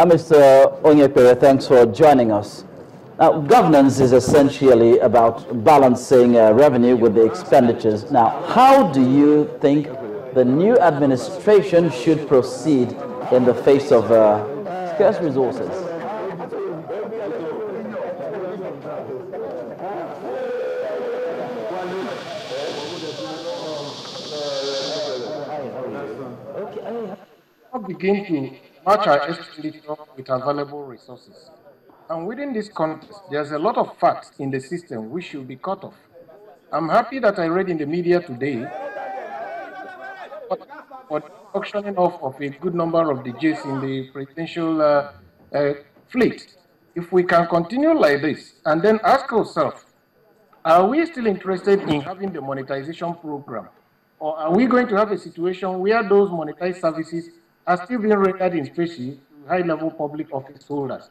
Mr. Onyekere, thanks for joining us. Now, governance is essentially about balancing revenue with the expenditures. Now, how do you think the new administration should proceed in the face of scarce resources? Begin to match our expenditure with available resources. And within this context, there's a lot of facts in the system which should be cut off. I'm happy that I read in the media today for the auctioning off of a good number of the jets in the presidential fleet. If we can continue like this and then ask ourselves, are we still interested in having the monetization program? Or are we going to have a situation where those monetized services are still being rendered in specie to high-level public office holders?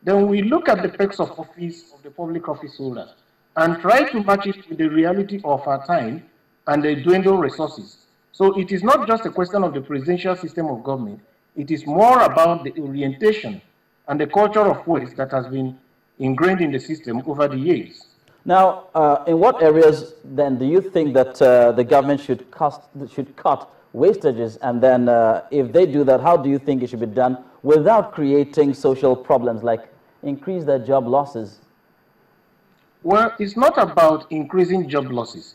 Then we look at the perks of office of the public office holders and try to match it with the reality of our time and the dwindled resources. So it is not just a question of the presidential system of government. It is more about the orientation and the culture of waste that has been ingrained in the system over the years. Now, in what areas then do you think that the government should cut wastages, and then if they do that, how do you think it should be done without creating social problems like increase their job losses? Well, it's not about increasing job losses.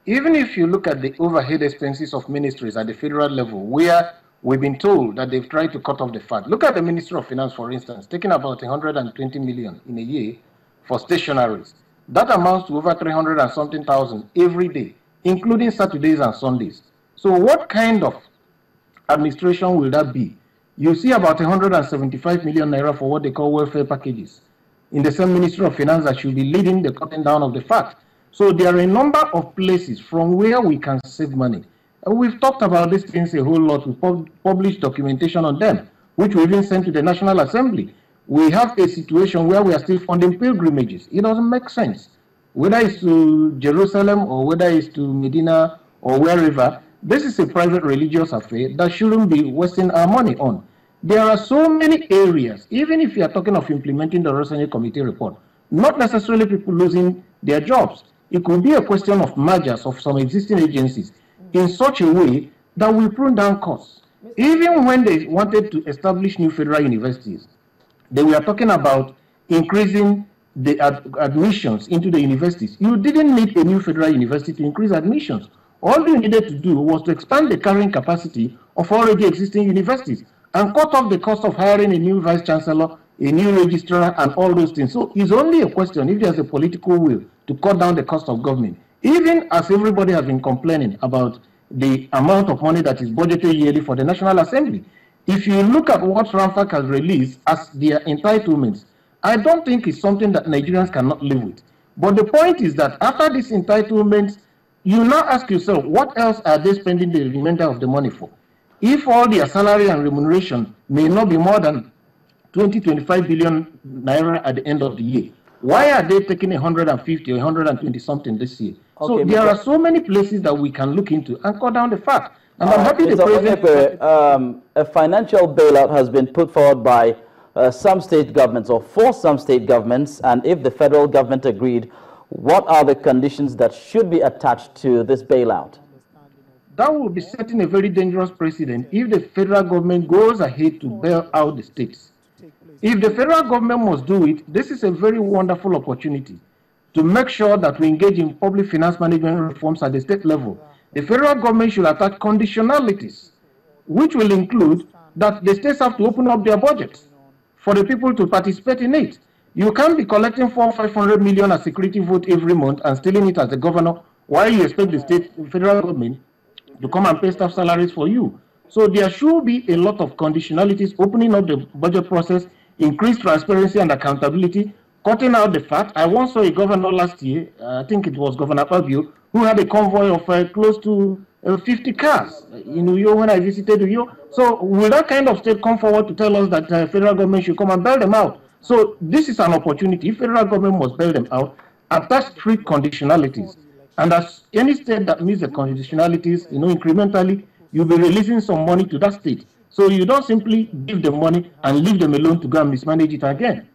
Even if you look at the overhead expenses of ministries at the federal level, where we've been told that they've tried to cut off the fat. Look at the Ministry of Finance, for instance, taking about 120 million in a year for stationaries. That amounts to over 300 and something thousand every day, including Saturdays and Sundays. So what kind of administration will that be? You see about 175 million naira for what they call welfare packages in the same Ministry of Finance that should be leading the cutting down of the fat. So there are a number of places from where we can save money. And we've talked about these things a whole lot. We published documentation on them, which we even sent to the National Assembly. We have a situation where we are still funding pilgrimages. It doesn't make sense. Whether it's to Jerusalem or whether it's to Medina or wherever, this is a private religious affair that shouldn't be wasting our money on. There are so many areas, even if you are talking of implementing the Rossini Committee report, not necessarily people losing their jobs. It could be a question of mergers of some existing agencies in such a way that will prune down costs. Even when they wanted to establish new federal universities, they were talking about increasing the admissions into the universities. You didn't need a new federal university to increase admissions. All you needed to do was to expand the carrying capacity of already existing universities and cut off the cost of hiring a new vice chancellor, a new registrar, and all those things. So it's only a question if there's a political will to cut down the cost of government. Even as everybody has been complaining about the amount of money that is budgeted yearly for the National Assembly, if you look at what RAMFAC has released as their entitlements, I don't think it's something that Nigerians cannot live with. But the point is that after these entitlements, you now ask yourself, what else are they spending the remainder of the money for? If all their salary and remuneration may not be more than 25 billion naira at the end of the year, why are they taking 150 or 120 something this year? Okay, so there are so many places that we can look into and cut down the fat. And I'm happy the president... a financial bailout has been put forward by some state governments, or for some state governments, and if the federal government agreed, what are the conditions that should be attached to this bailout? That will be setting a very dangerous precedent if the federal government goes ahead to bail out the states. If the federal government must do it, this is a very wonderful opportunity to make sure that we engage in public finance management reforms at the state level. The federal government should attach conditionalities, which will include that the states have to open up their budgets for the people to participate in it. You can't be collecting 400 or 500 million as security vote every month and stealing it as the governor, while you expect the federal government to come and pay staff salaries for you. So there should be a lot of conditionalities, opening up the budget process, increased transparency and accountability, cutting out the fat. I once saw a governor last year, I think it was Governor Pabio, who had a convoy of close to 50 cars in Uyo when I visited Uyo. So will that kind of state come forward to tell us that federal government should come and bail them out? So this is an opportunity. If federal government must bail them out, attach strict conditionalities. And as any state that meets the conditionalities, incrementally, you'll be releasing some money to that state So you don't simply give them money and leave them alone to go and mismanage it again.